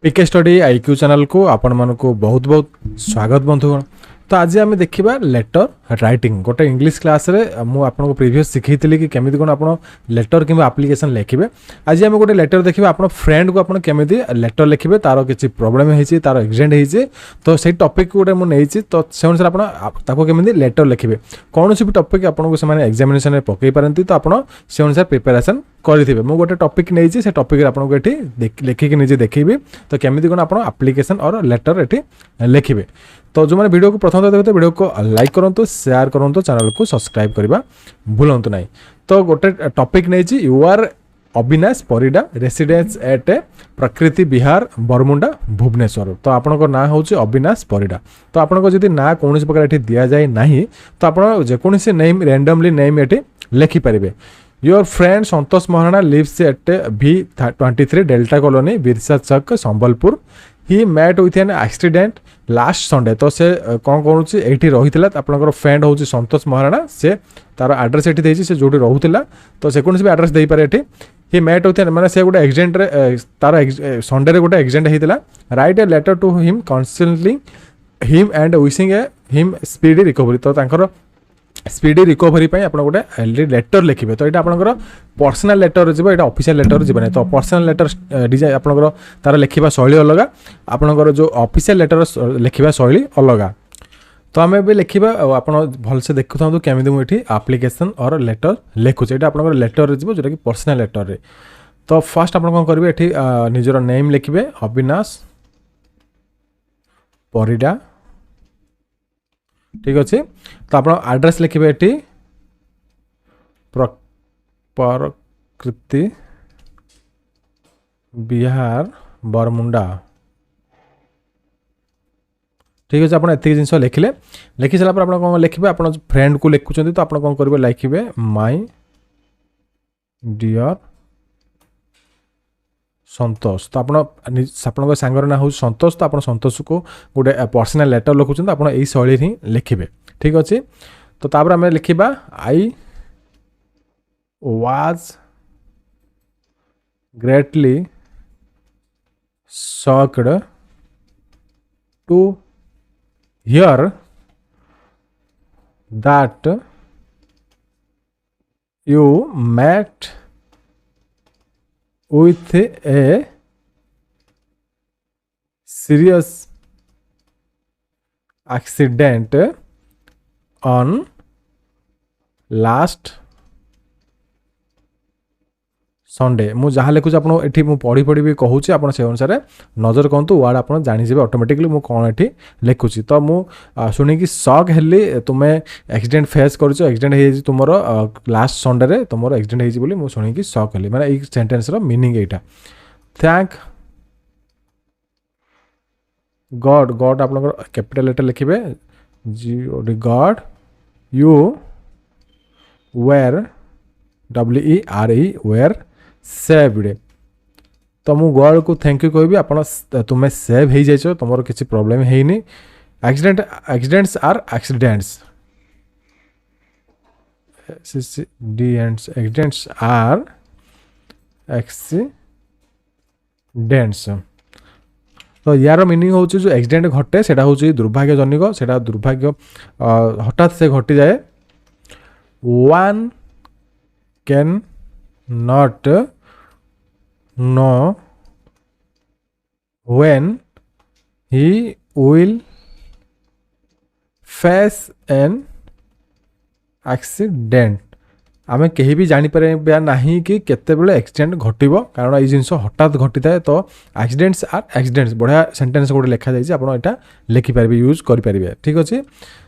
पीके study IQ channel को आपण मानक बहुत बहुत स्वागत बंधुगण। तो आज आम देखा लेटर राइटिंग गोटे इंग्लिश क्लास रे आपको प्रीवियस शिखी कि केमी कौन आप लेटर कि एप्लिकेशन लिखे। आज आम गोटे लेटर देखिए आप फ्रेंड को आप केमी लेटर लिखे तार किसी प्रोब्लेम होती तार एक्सीडेंट होती तो से टॉपिक गोटे मुझे तो से अनुसार आपको केमी लेटर लिखे कौन भी टॉपिक आपको से एग्जामिनेशन पकई पारती तो आप से अनुसार प्रिपेरेसन करेंगे। मुझे गोटे टॉपिक नहीं से टॉपिक आपको ये लिखिक निजे देखी तो केमी कौन आप एप्लिकेशन और लेटर ये लिखे। तो जो मैंने वीडियो को प्रथम देखते वीडियो को लाइक करूँ शेयर करूँ चैनल को सब्सक्राइब करने भूलु ना। तो गोटे टॉपिक नहीं you are Avinash Parida residence at Prakriti Vihar Bermuda Bhubaneswar. तो आपन ना हूँ अविनाश परिडा। तो आपको जब ना कौन प्रकार ये दि जाए ना तो आप जेकोसी नेम रैंडमली नेम ये लिखिपारे। Your friend Santosh Maharana lives at V23 delta colony Birsa Chak Sambalpur. He met with an accident last Sunday. तो से कौन कौन ये रही आपंकर फ्रेंड हूँ संतोष महाराणा से तार आड्रेस ये से जो रोला तो से कौन भी आड्रेस दे पारे। ही मैट विथ मैंने से गोटे एक्सीडेंट तार संडे गोटे एक्सीडेंट होता। Write a letter to him counselling him and wishing a him speedy recovery. तो स्पीडी रिकवरी आप गोटे लेटर लिखे। तो ये आपंकर पर्सनाल लेटर जी ये ऑफिशियल लेटर जीवन। तो पर्सनाल लेटर डिजाइन आपंकर तार लिखा शैली अलग आपंकर जो ऑफिशियल लेटर लिखा शैली अलग। तो आम ए लिखा आप भलसे देखु था केमी मुझे एप्लिकेशन और लेटर लिखुचे ये आपंकर लेटर जी जोटा कि पर्सनाल लेटर रे। तो फर्स्ट आप कौन करेंगे ये निजर नेम लिखे अविनाश परिडा ठीक अच्छे। तो आप एड्रेस लिखे ये प्रकृति विहार बरमुंडा ठीक अच्छे। आप जिन लिखिले लिखि सारापर आप कौन लिखे आप फ्रेंड को लिखुं तो आप कौन करेंगे लिखे माय डियर संतोष। तो आप सांगर ना हूँ संतोष। तो आप संतोष को गोटे पर्सनाल लेटर लिखुं आप यही शैली ही लिखे ठीक अच्छे। तो तापर आम लिखा I was greatly shocked to hear that you met with a serious accident on last Sunday. मु जहाँ लिखुच आप पढ़ी पढ़ी भी कहूँ आप से अनुसार नजर कहतु वार्ड आप जानीजे ऑटोमेटिकली मु कौन ये लिखुची। तो मु शुणिकी शॉक हेली तुम्हें एक्सीडेंट फेस कर एक्सीडेंट हो तुम लास्ट संडे रे तुम एक्सीडेंट होली मु शुणिकी शॉक हेली माने एक सेंटेंस रो मीनिंग एटा। थैंक गॉड गॉड आप कैपिटल लेटर लिखे God you were WERE were saved. तो मु गॉड को थैंक यू कहबी आप तुम्हें सेव हो जाइए तुम किसी प्रॉब्लम है accidents are accidents accidents are accidents. तो यार मीनिंग हूँ जो एक्सीडेंट घटे से दुर्भाग्यजनक से दुर्भाग्य हठात से घटी जाए। One can not know when he will face an accident। आमे कहीं भी जानीपर ना कि केतेबेले एक्सीडेंट घटब कारण ये जिन हठात घटी थाए। तो एक्सीडेंट्स आर एक्सीडेंट्स बढ़िया सेंटेंस गोटे लिखा जाए आप यहाँ लिखिपारे यूज करेंगे ठीक अच्छे।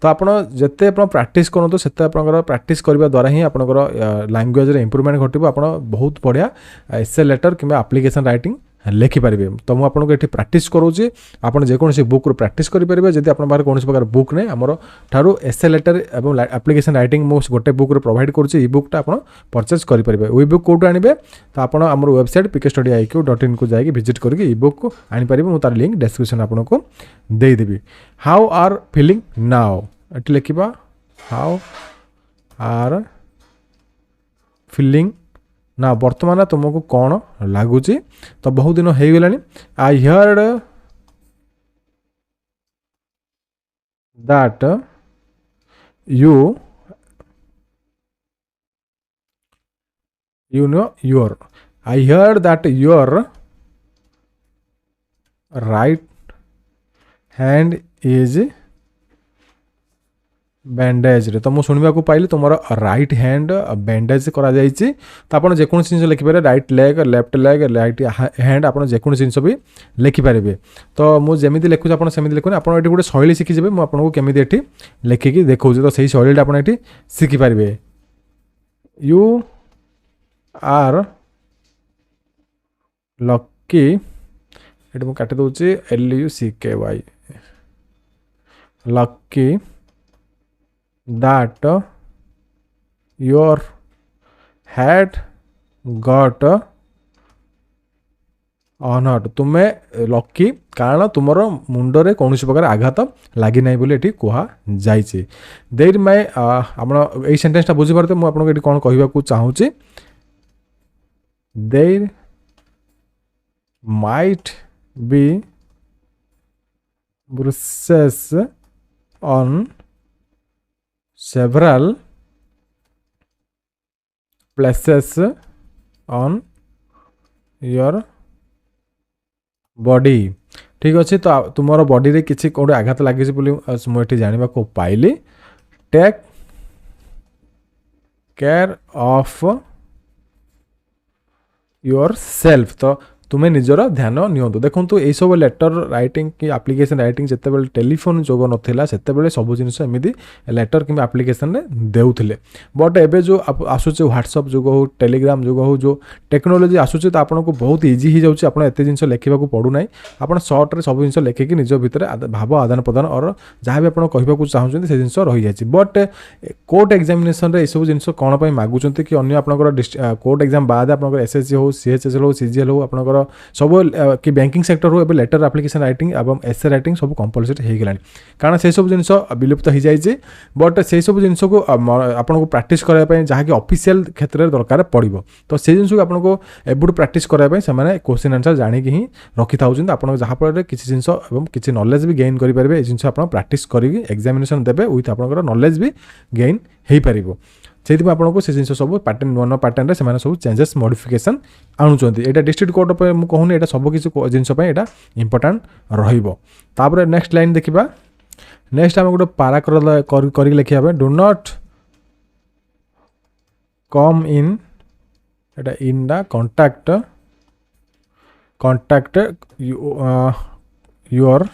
तो आप जिते आप प्रैक्टिस करूँ से प्रैक्टिस करने द्वारा ही आपंकर लैंग्वेज इंप्रूवमेंट घटब आप बहुत बढ़िया एसे लेटर कि एप्लिकेशन राइटिंग लिखिपारे। तो मुझे आपको ये प्रैक्टिस करोचे आप जेकोसी बुक प्रैक्टिस करेंगे। जब आप कौन प्रकार बुक नहीं आमर ठारू एसे लेटर और एप्लिकेशन राइटिंग मुझे गोटे बुक प्रोवाइड करुँचे। ई बुकटा आप परचेज करेंगे। ई बुक कौटू आने तो आप वेबसाइट pkstudy.iq.in को जाकि विजिट करके ई बुक को आनीपर मुझे तार लिंक डिस्क्रिप्शन आपको देदेवी। हाउ आर फीलिंग नाउ ये लिखा हाउ आर फीलिंग ना वर्तमान तुमको कौन लगुच तो बहुत दिन हो गलानी I heard that you you know your I heard that your right hand is bandage रे तो मुझे शुणा पाइली तुम राइट हैंड बैंडेज करा जाइए तो आप जेको जिन लिखिपारे right leg left leg right hand आप जेको जिन भी लिखिपारे तो मुझे लिखुच्छे आप लिखुनि आप गोटे शैली शिखिजे मुझे आपको केमी ये लिखिकी देखा तो सही शैली आप शिखिपारे यू आर लकी ये मुझे काटी दूसरी LUCKY lucky that your had got honored तुम्हें लकी कारण तुम मुंडरे कौन प्रकार आघात लगी ना बोली कह जाइए देर मैं आप सेन्टेन्सटा बुझीपारे मुझे कौन कहवाक चाहूँगी there might be bruises on several places on your body ठीक अच्छे तो तुम बॉडी रे किसी गोटे आघात लगी मुझे जानवा को पाइली take care of yourself तो तुम्हें निजर ध्यान नियंतु देखो ये सब लेटर राइटिंग कि एप्लिकेशन राइटिंग जिते बड़े टेलीफोन जोग नाला से सब जिन एमती लेटर कि एप्लिकेशन देउथिले बट एबे जो आसूचे व्हाट्सअप जुग हो टेलीग्राम जुग हो जो टेक्नोलोजी आसूचे तो आपको बहुत इजी हो जाऊँगी आप एत जिन लिखा पड़ूना आप सर्ट्रे सब जिन लिखिकी निज भितर भाव आदान प्रदान और जहाँ भी आप कहवाक चाहते से जिन रही जाए बट कोर्ट एग्जामिनेशन रे सब जिन कौन पर मागुंट कि अन्य आप कोर्ट एग्जाम बाद आप SSC हो CHSL हो CGL हो आप सब कि बैंकिंग सेक्टर हो लेटर एप्लिकेशन राइटिंग एवं एसे राइटिंग सब कंपलसरी हो गलानी कारण से सब जिन विलुप्त हो जाए बट से सब जिन को आपको प्राक्ट करने जहाँकि ऑफिशियल क्षेत्र में दरकार पड़ो तो से जिन को आपको एबुट प्राक्ट करने से क्वेश्चन आंसर जाणिकी ही रखी था आप जहाँफल किसी जिन किसी नॉलेज भी गेन करेंगे जिन आप प्राक्ट करी एग्जामिनेशन देते विथ आप नॉलेज भी गेन हो पार से आपको से जिन सब पैटर्न नुआ नुआ पैटर्न से सब चेंजेस मॉडिफिकेशन आणुंट यहाँ डिस्ट्रिक्ट कोर्ट पर मुझे कहूनी यहाँ सब किसी जिनप यहाँ इंपोर्टाट रहा नेक्स्ट लाइन देखा नेक्स्ट आम गोटे पारा कर लिखा do not come in the contact your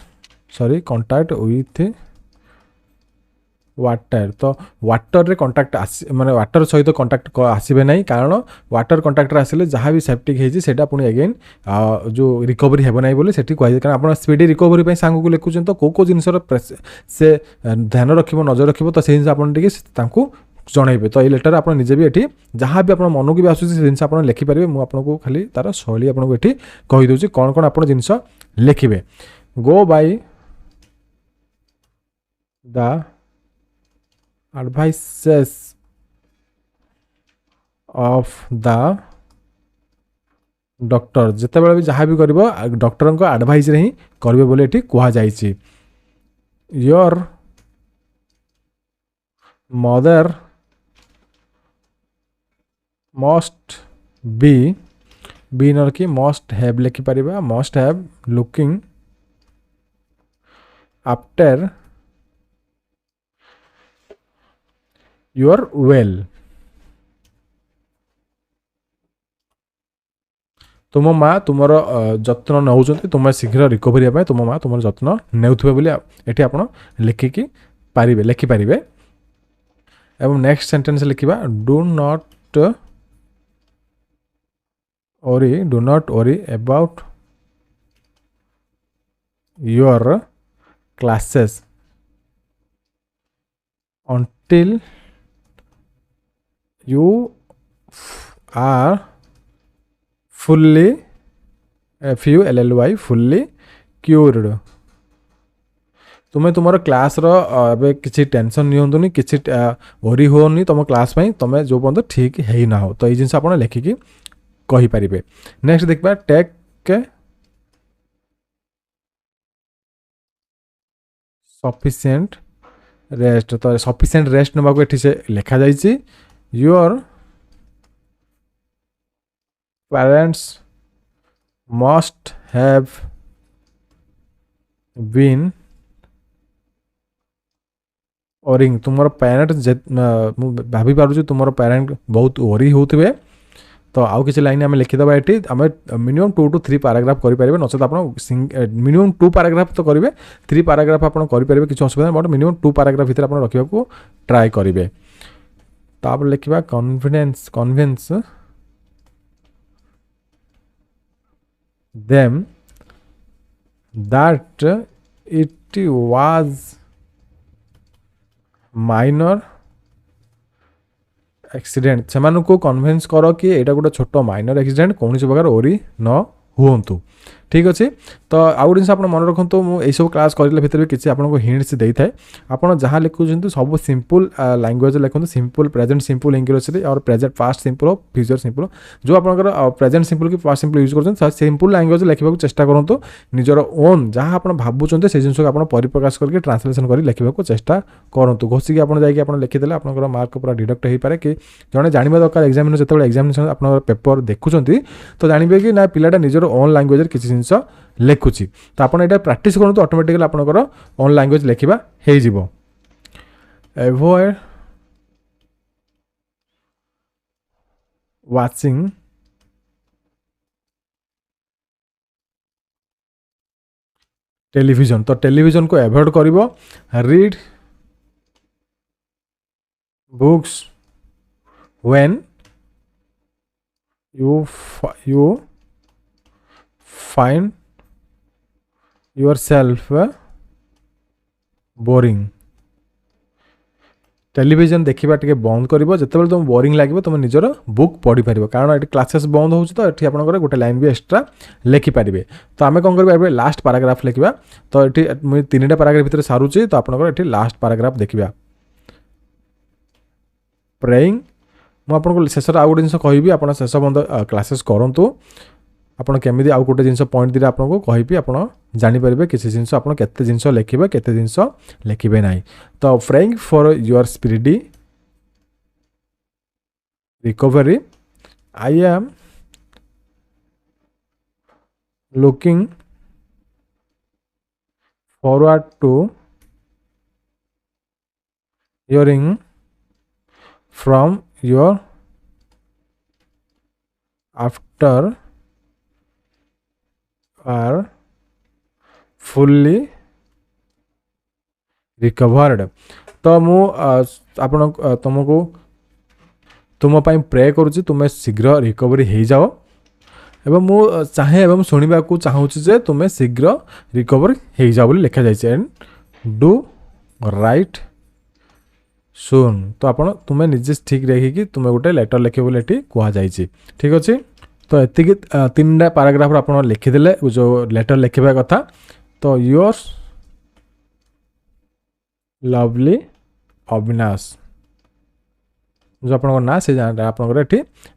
sorry contact with water तो वाटर रे कंटाक्ट माने वाटर सहित कंटाक्ट आसबे ना कारण वाटर कंटाक्टर आसिले जहाँ भी सेप्टिक होता पुणी अगेन जो रिकवरी हेब ना बोली सेठी कहुए कारण आप स्पीडी रिकवरी सांग को लिखुं तो कौ जिन से ध्यान रखिब नजर रखिब तो से आपको जनइबे तो ये लेटर आप निजे भी ये जहाँ भी आप मन को भी आसूँ से जिन आप लिखिपारे मुझे खाली तार शैली आपको ये कहीदे कौन कौन आप जिन लिखे go by the advices of the doctor जिते बड़े भी जहाँ भी कर डॉक्टर को एडवाइस रे ही करेंगे बोले ये कह जाए योर मदर मस्ट बी नर कि मस्ट हैव लिखिपर must have looking after your well तुम माँ तुम जत्न नौ तुम शीघ्र रिकवरी तुम माँ तुम जत्न नेउथिबे बोली एठी आपण लिखिकी पारिबे लिखिपारे एवं नेक्स्ट सेंटेंस लिखा do not worry about your classes until you are fully FULLY fully cured तुम्हें तुम क्लास रे किसी टेंशन नियंतुनी किसी वरी होनी तुम क्लास में तुम जो पर्यटन ठीक है ना हो तो ये जिन आप लिखिकी कहींपारे। नेक्स्ट देखा टेक सफिशिएंट रेस्ट तो सफिशिएंट रेस्ट नाक ये से लिखा जाइए your parents must have been worrying तुम पेरेंट भाभी पार्छ तुम पेरेंट बहुत ओरी होते तो आउ किसी लाइन आम लिखिदेवा ये आम मिनिमम 2 to 3 पैराग्राफ करेंगे नचेत आप मिनिमम 2 पैराग्राफ तो करेंगे 3 पैराग्राफ आप करेंगे किसी असुविधा बट मिनिमम 2 पैराग्राफ भितर आप रखा ट्राए करेंगे। तापर लिखा convince them that it was minor accident से कन्विंस कर कि यहाँ गोटे छोट माइनर एक्सीडेंट कौन प्रकार ओरी न हुंतु। ठीक अच्छे तो आउ गोटे जिन आप मन रखु मुझे सब क्लास करने भितर भी किसी आपको हिंट्स दे था आप जहाँ लिखुं सब सिंपल लैंग्वेज लिखुं सिंपल प्रेजेंट सिंपल इंग्लिश और present past simple future simple जो आप प्रेजेंट सिंपल कि पास्ट सिंपल यूज कर सिंपल लैंग्वेज लिखा चेष्टा करूँ निजर ओन जहाँ आप भावुं से जिन को परिप्रकाश करके ट्रांसलेसन कर लिखा चेष्टा करूँ घोषिकी आप लिखिदे आप मार्क पूरा डिडक्ट हो पाए कि जड़े जानवा दरकार एग्जामिनेशन जो एग्जामिनेशन आप पेपर देखुं तो जानवे कि ना पिलाटा निजर ओन लैंग्वेज किसी जिन लिखुची तो आप प्रैक्टिस करूँ ऑटोमेटिकली आपंकर ओन लैंग्वेज लिखा हो। एवॉइड वाचिंग टेलीविजन तो टेलीविजन को एवॉइड करिवो read books when you find yourself boring television देखा टे बंद कर जो तुम बोरिंग लगे तुम निजर बुक पढ़ी पार कारण ये क्लासेस बंद हो तो ये आप गोटे लाइन भी एक्सट्रा लिखिपारे। तो आम कौन कर लास्ट पैराग्राफ लिखा तो ये 3टा पैराग्राफ भितर सारूची तो आप लास्ट पैराग्राफ देखा प्रेइंग मुझे शेष आउ गोटे जिन कहि आप शेष बंद क्लासेस करूँ आपड़ केमी आउ गोटे जिन पॉइंट दिए आपको कहि आप जानीपर किसी जिन आप जिन लिखे के जिन लिखे ना। तो praying for your speedy recovery I am looking forward to hearing from your after are fully recovered. तो मुझे तुमको तुम्हें प्रे करुच्ची तुम्हें शीघ्र रिकवरी हो जाओ एवं मु चाहे एवं शुणा चाहूँ जे तुम्हें शीघ्र रिकवर हो जाओ लिखा जाए एंड डू राइट सुन। तो आप तुम्हें निजे ठीक रखिकी तुम्हें गोटे लेटर लिखे बोले कहुई। ठीक अच्छे तो ये 3टा पैराग्राफ आप लिखिदे जो लेटर लिखा कथा। तो योर्स लवली अविनाश जो आप ना से आप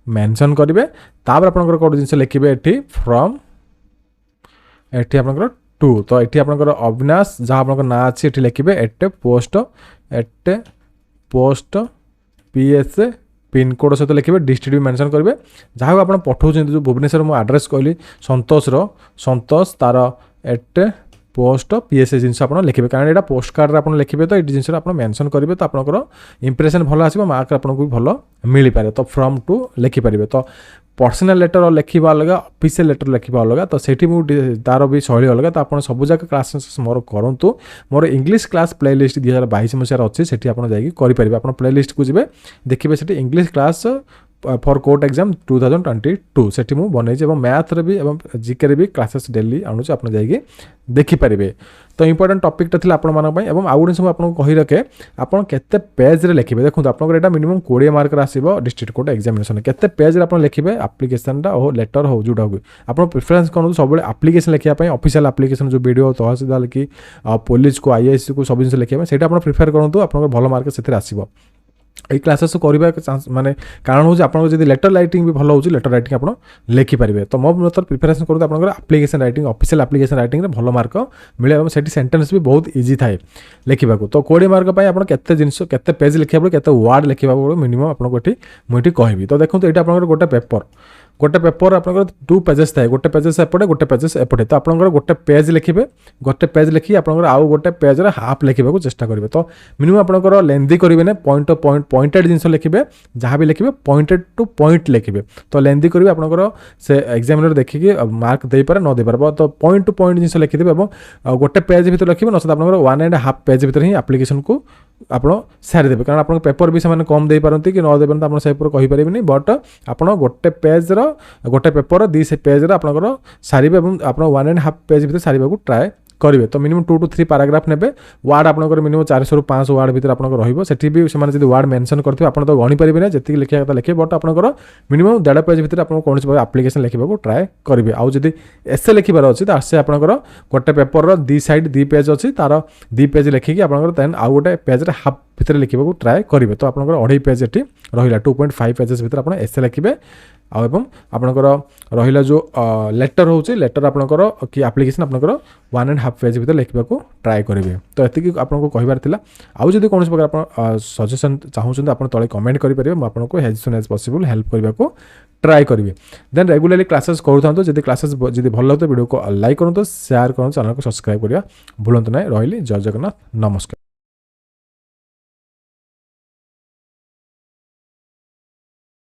मेंशन करेंगे तापर आप कौन जिन लिखे ये फ्रॉम ये आप टू तो ये आप अविनाश जहाँ आप ना अच्छे ये लिखे at post PS pin code सहित लिखे डिस्ट्रिक्ट भी मेंशन करेंगे जहाँ आप पठाऊँ जो भुवनेश्वर मुझे आड्रेस कहली संतोष तार एट पोस्ट पीएस जिन आप लिखे कारण यहाँ पोस्ट कार्ड आप लिखे तो ये जिन आप मेंशन करेंगे तो आपंकर इंप्रेशन भल आसो मार्क आपको भी भल मिल पाए। तो फ्रॉम टू लिखिपारे तो पर्सनल लेटर लिखा अलग ऑफिशियल लेटर लिखा अलग तो सेठी तार भी शैली अलग। तो आप सब जगह क्लास मोर करूँ मोर इंग्लिश क्लास प्लेलिस्ट 2022 मसीहार अच्छे से करेंगे आप प्लेलिस्ट को जी देखिए से English class for court exam 2022 सेठी मु बनैछि एवं मैथ रे भी एवं जीके रे भी क्लासेस डेली आणुछि आपण जाइए देखि परिबे। तो इंपोर्टेंट टॉपिक टा थिला आपण मानक पई एवं आउ सब आपन कहि रखे आपण केते पेज रे लिखिबे। देखु आपण एटा मिनिमम 20 मार्क रे आसीबो डिस्ट्रिक्ट कोर्ट एग्जामिनेशन केते पेज रे आपण लिखिबे एप्लीकेशन टा हो लेटर हो जुडा हो आपण प्रेफरेंस कोन सब एप्लीकेशन लिखिया पई ऑफिशियल एप्लीकेशन जो वीडियो तहसीलदार की पुलिस को आईएएस को सब जिन लिखिया सेटा आपण प्रिफर करंतु आपण भलो मार्क सेतिर आसीबो। এই क्लासेस करवा माने कारण हूँ आप लेटर राइटिंग भी भल हो लेटर राइटिंग आप लिखिपारे। तो मो मतलब प्रिपेरेसन करूँ आप application writing official application writing में भल मार्क मिले और से सेंटेंस भी बहुत इजी थाए लिखा। तो 20 मार्क आप केते जिनस केते पेज लिखा पड़े केते वार्ड लिखा पड़े मिनिमम आपको मुझे कहबी। तो देखो ये आप गोटे पेपर आप 2 पेजेस थाए गोटे पेजेस एपटे गोटे पेजेस एपटे। तो आप गोटे पेज लिखिए गोटे पेज लिखी आप गोटे पेज हाफ लिखा चेष्टा करेंगे। तो मिनिमम आप लेंदी करेंगे ना पॉइंट पॉइंटेड जिनस लिखिए जहाँ भी लिखिए पॉइंटेड टू पॉइंट लिखिए। तो लेंदी करेंगे आप से एग्जामिनर देखिए मार्क दे पारे न दे पारे। तो पॉइंट टू पॉइंट जिनस लिखिदे और गोटे पेज भर लिखिए ना आप 1.5 पेज भर ही एप्लीकेशन को आप सारी देवे। कारण आप पेपर भी से कम दे पारती कि न देते आप से कहींपारे बट आप गोटे पेज गोटे पेपर 2 पेज आप सारे आप 1.5 पेज भर सारे ट्राए करेंगे। तो मिनिमम 2 to 3 पैराग्राफ ने वार्ड आप मिनिमम 400 ରୁ 500 वार्ड भर आप रही भी से वार्ड मेंशन करते आप तो गणी पारे ना जी लिखा था लिखे बट आप मिनिमम 1.5 पेज भर आप कौन एप्लीकेशन लिखा ट्राए करेंगे। आउ जब एसे लिखार अच्छी तो आसे आप गोटे पेपर 2 साइड 2 पेज अच्छी तार 2 पेज लिखिकी आप आउ गोटे पेज हाफ भितर लिखा ट्राए करेंगे। तो आप 2.5 पेज ये रहा 2.5 पेजेस भर आप एसे लिखे आउ आपणकर रहा जो लेटर हो लेटर आपणकर कि एप्लीकेशन आपणकर 1.5 पेज भर लिखा ट्राए करेंगे। तो ये आपको कहबार थिला। आउ जब कौन प्रकार आप सजेसन चाहूँ आप तले कमेंट करेंगे आपको as soon as possible help करने को ट्राए करेंगे। देन रेगुलरली क्लासेस करूँ जब क्लासेस जब भल लगे वीडियो को लाइक करूँ शेयर करूँ चैनल को सब्सक्राइब करिया भूलु ना। रही जय जगन्नाथ नमस्कार।